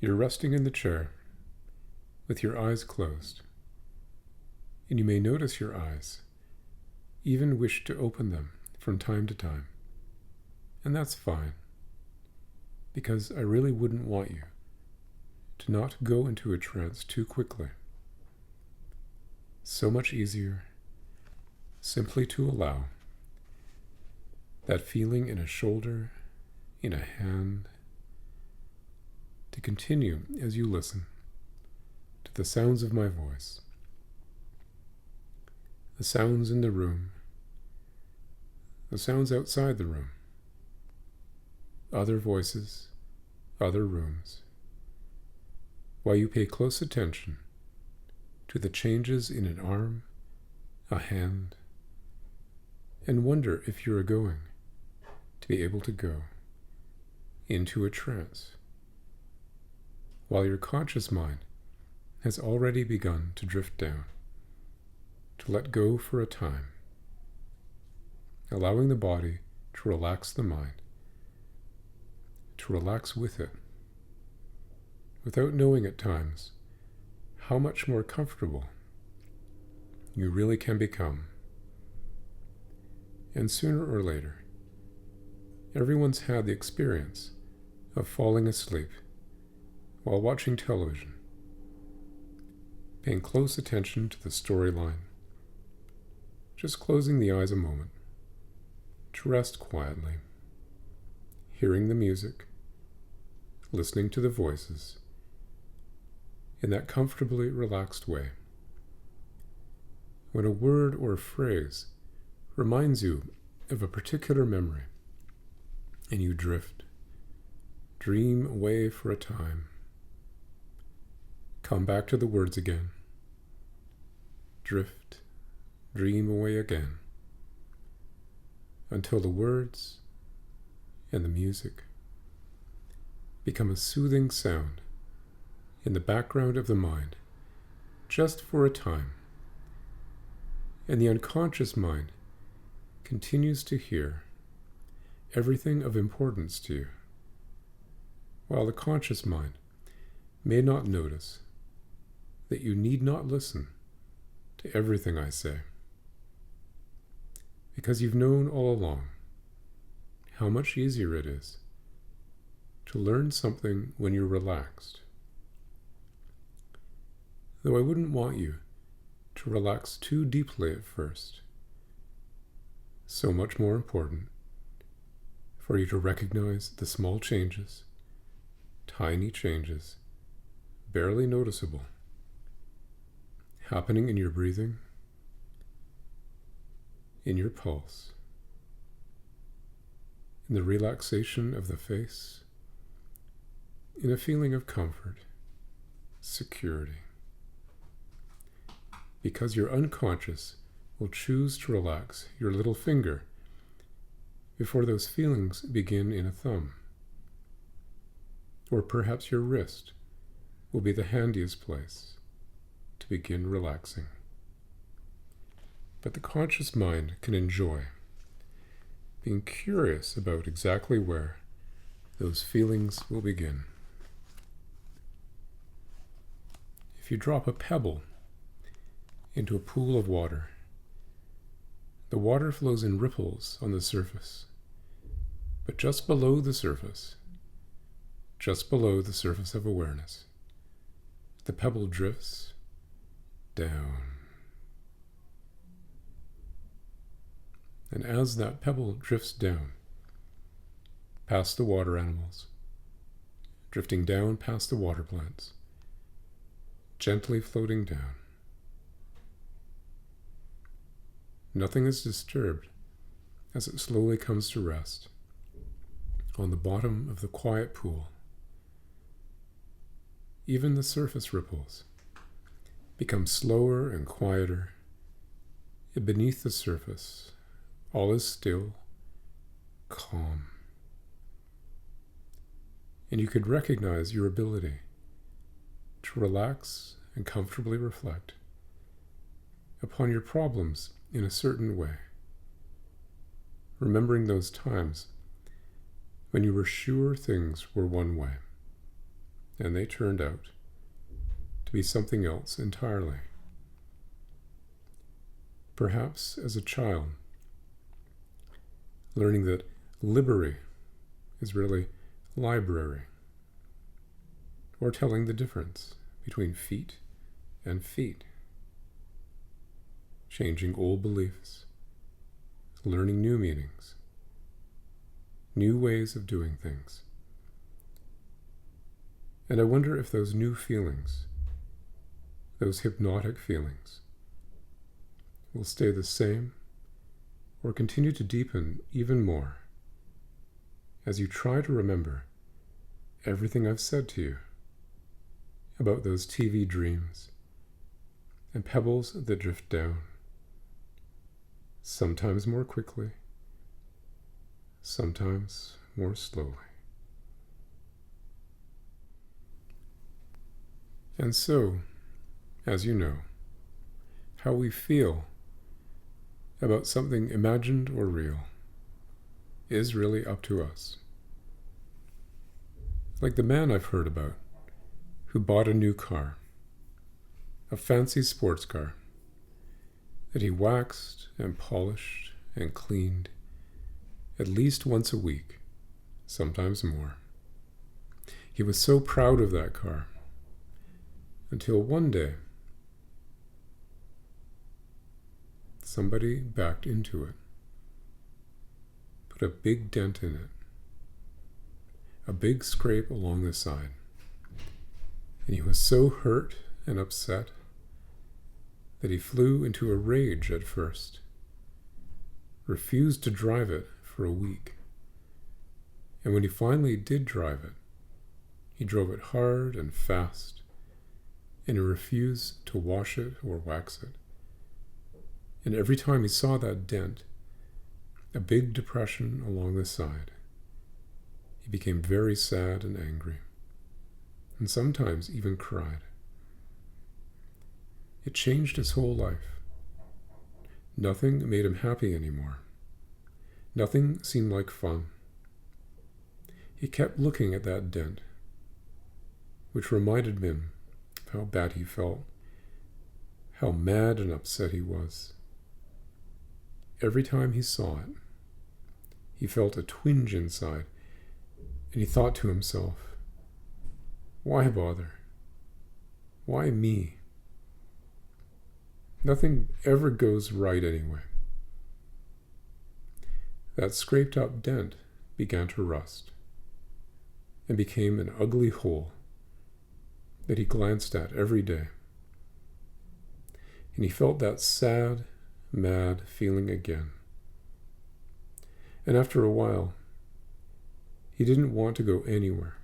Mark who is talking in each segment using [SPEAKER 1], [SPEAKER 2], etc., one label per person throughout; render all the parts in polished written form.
[SPEAKER 1] You're resting in the chair with your eyes closed, and you may notice your eyes, even wish to open them from time to time. And that's fine, because I really wouldn't want you to not go into a trance too quickly. So much easier simply to allow that feeling in a shoulder, in a hand, to continue as you listen to the sounds of my voice, the sounds in the room, the sounds outside the room, other voices, other rooms, while you pay close attention to the changes in an arm, a hand, and wonder if you are going to be able to go into a trance, while your conscious mind has already begun to drift down, to let go for a time, allowing the body to relax the mind, to relax with it, without knowing at times how much more comfortable you really can become. And sooner or later, everyone's had the experience of falling asleep while watching television, paying close attention to the storyline, just closing the eyes a moment to rest quietly, hearing the music, listening to the voices, in that comfortably relaxed way. When a word or a phrase reminds you of a particular memory, and you drift, dream away for a time, come back to the words again, drift, dream away again, until the words and the music become a soothing sound in the background of the mind, just for a time, and the unconscious mind continues to hear everything of importance to you, while the conscious mind may not notice that you need not listen to everything I say, because you've known all along how much easier it is to learn something when you're relaxed. Though I wouldn't want you to relax too deeply at first. So much more important for you to recognize the small changes, tiny changes, barely noticeable, happening in your breathing, in your pulse, in the relaxation of the face, in a feeling of comfort, security. Because your unconscious will choose to relax your little finger before those feelings begin in a thumb. Or perhaps your wrist will be the handiest place to begin relaxing. But the conscious mind can enjoy being curious about exactly where those feelings will begin. If you drop a pebble into a pool of water, the water flows in ripples on the surface, but just below the surface of awareness, the pebble drifts down. And as that pebble drifts down, past the water animals, drifting down past the water plants, gently floating down, nothing is disturbed as it slowly comes to rest on the bottom of the quiet pool. Even the surface ripples become slower and quieter, and beneath the surface, all is still, calm. And you could recognize your ability to relax and comfortably reflect upon your problems in a certain way, remembering those times when you were sure things were one way, and they turned out to be something else entirely. Perhaps as a child, learning that library is really library, or telling the difference between feet and feet, changing old beliefs, learning new meanings, new ways of doing things. And I wonder if those new feelings, those hypnotic feelings, will stay the same or continue to deepen even more as you try to remember everything I've said to you about those TV dreams and pebbles that drift down, sometimes more quickly, sometimes more slowly. And so, as you know, how we feel about something imagined or real is really up to us. Like the man I've heard about who bought a new car, a fancy sports car, that he waxed and polished and cleaned at least once a week, sometimes more. He was so proud of that car until one day somebody backed into it, put a big dent in it, a big scrape along the side. And he was so hurt and upset that he flew into a rage at first, refused to drive it for a week. And when he finally did drive it, he drove it hard and fast, and he refused to wash it or wax it. And every time he saw that dent, a big depression along the side, he became very sad and angry, and sometimes even cried. It changed his whole life. Nothing made him happy anymore. Nothing seemed like fun. He kept looking at that dent, which reminded him of how bad he felt, how mad and upset he was. Every time he saw it, he felt a twinge inside, and he thought to himself, why bother? Why me? Nothing ever goes right anyway. That scraped up dent began to rust and became an ugly hole that he glanced at every day. And he felt that sad, mad feeling again. And after a while, he didn't want to go anywhere.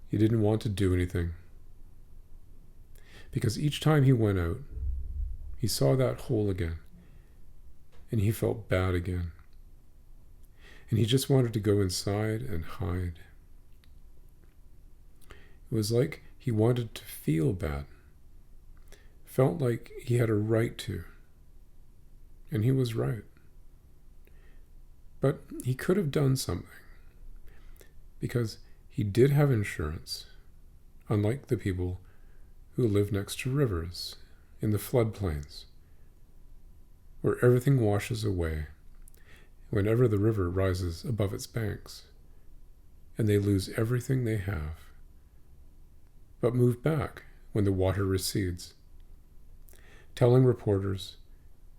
[SPEAKER 1] He didn't want to do anything. Because each time he went out, he saw that hole again, and he felt bad again. And he just wanted to go inside and hide. It was like he wanted to feel bad. Felt like he had a right to. And he was right. But he could have done something. Because he did have insurance, unlike the people who live next to rivers in the floodplains, where everything washes away whenever the river rises above its banks, and they lose everything they have, but move back when the water recedes, telling reporters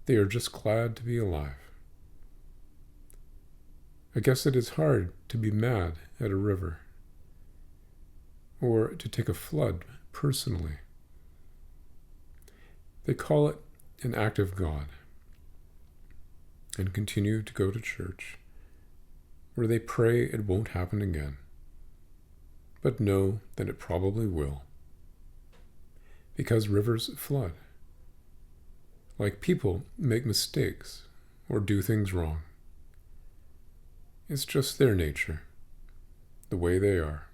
[SPEAKER 1] they are just glad to be alive. I guess it is hard to be mad at a river, or to take a flood personally. They call it an act of God, and continue to go to church, where they pray it won't happen again, but know that it probably will, because rivers flood. Like people make mistakes or do things wrong. It's just their nature, the way they are.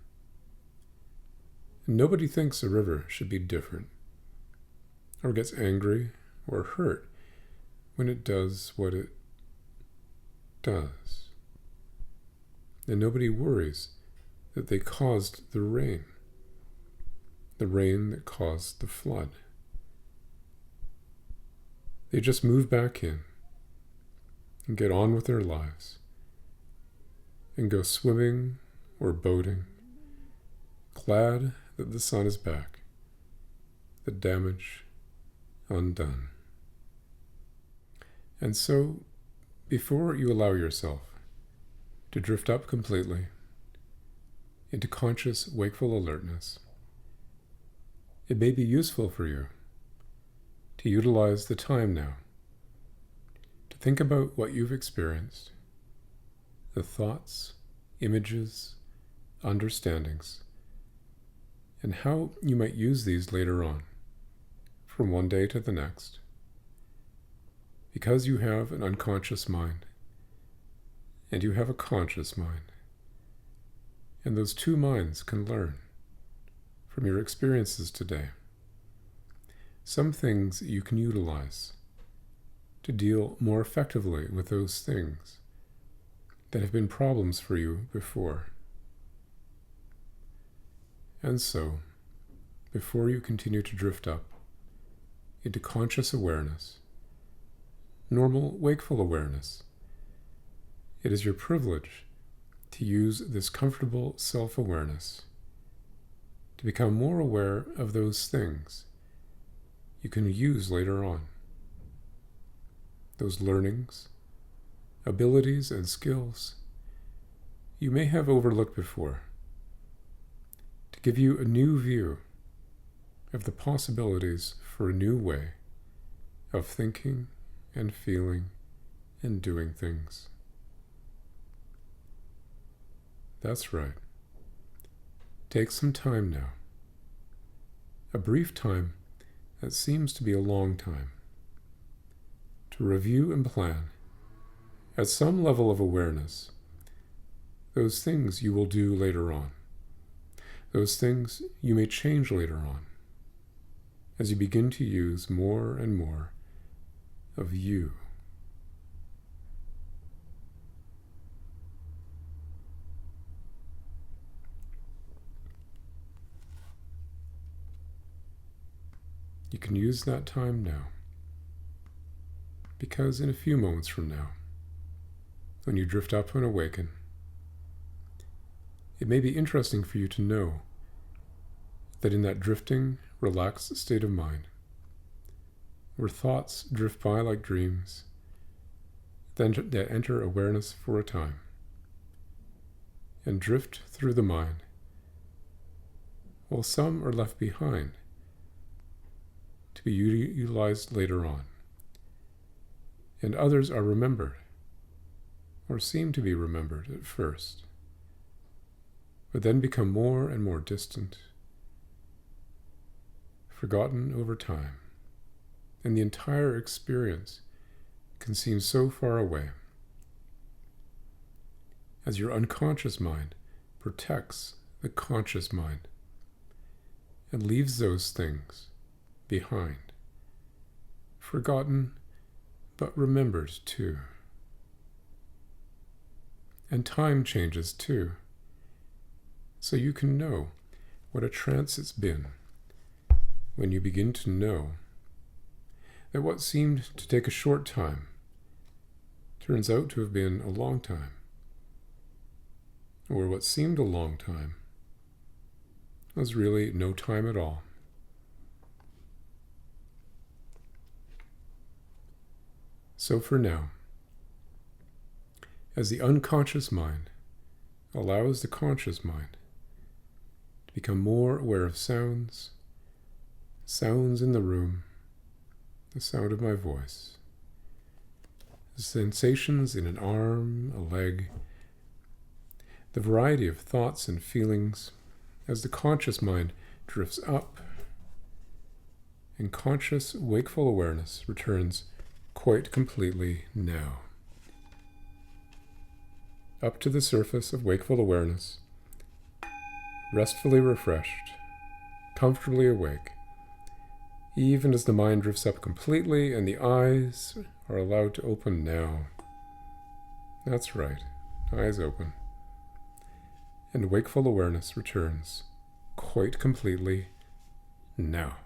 [SPEAKER 1] And nobody thinks a river should be different, or gets angry or hurt when it does what it does. And nobody worries that they caused the rain that caused the flood. They just move back in and get on with their lives and go swimming or boating, glad that the sun is back, the damage undone. And so, before you allow yourself to drift up completely into conscious, wakeful alertness, it may be useful for you to utilize the time now to think about what you've experienced, the thoughts, images, understandings, and how you might use these later on, from one day to the next. Because you have an unconscious mind, and you have a conscious mind, and those two minds can learn from your experiences today some things you can utilize to deal more effectively with those things that have been problems for you before. And so, before you continue to drift up into conscious awareness, normal wakeful awareness, it is your privilege to use this comfortable self-awareness to become more aware of those things you can use later on. Those learnings, abilities, and skills you may have overlooked before, to give you a new view of the possibilities for a new way of thinking and feeling and doing things. That's right. Take some time now, a brief time that seems to be a long time, to review and plan, at some level of awareness, those things you will do later on, those things you may change later on, as you begin to use more and more of you. You can use that time now, because in a few moments from now, when you drift up and awaken, it may be interesting for you to know that in that drifting, relaxed state of mind, where thoughts drift by like dreams, then that enter awareness for a time, and drift through the mind, while some are left behind to be utilized later on, and others are remembered, or seem to be remembered at first, but then become more and more distant, forgotten over time, and the entire experience can seem so far away, as your unconscious mind protects the conscious mind and leaves those things behind, forgotten but remembered too. And time changes too, so you can know what a trance it's been when you begin to know that what seemed to take a short time turns out to have been a long time, or what seemed a long time was really no time at all. So for now, as the unconscious mind allows the conscious mind to become more aware of sounds in the room, the sound of my voice, the sensations in an arm, a leg, the variety of thoughts and feelings as the conscious mind drifts up, and conscious, wakeful awareness returns quite completely now. Up to the surface of wakeful awareness, restfully refreshed, comfortably awake, even as the mind drifts up completely and the eyes are allowed to open now. That's right, eyes open. and wakeful awareness returns quite completely now.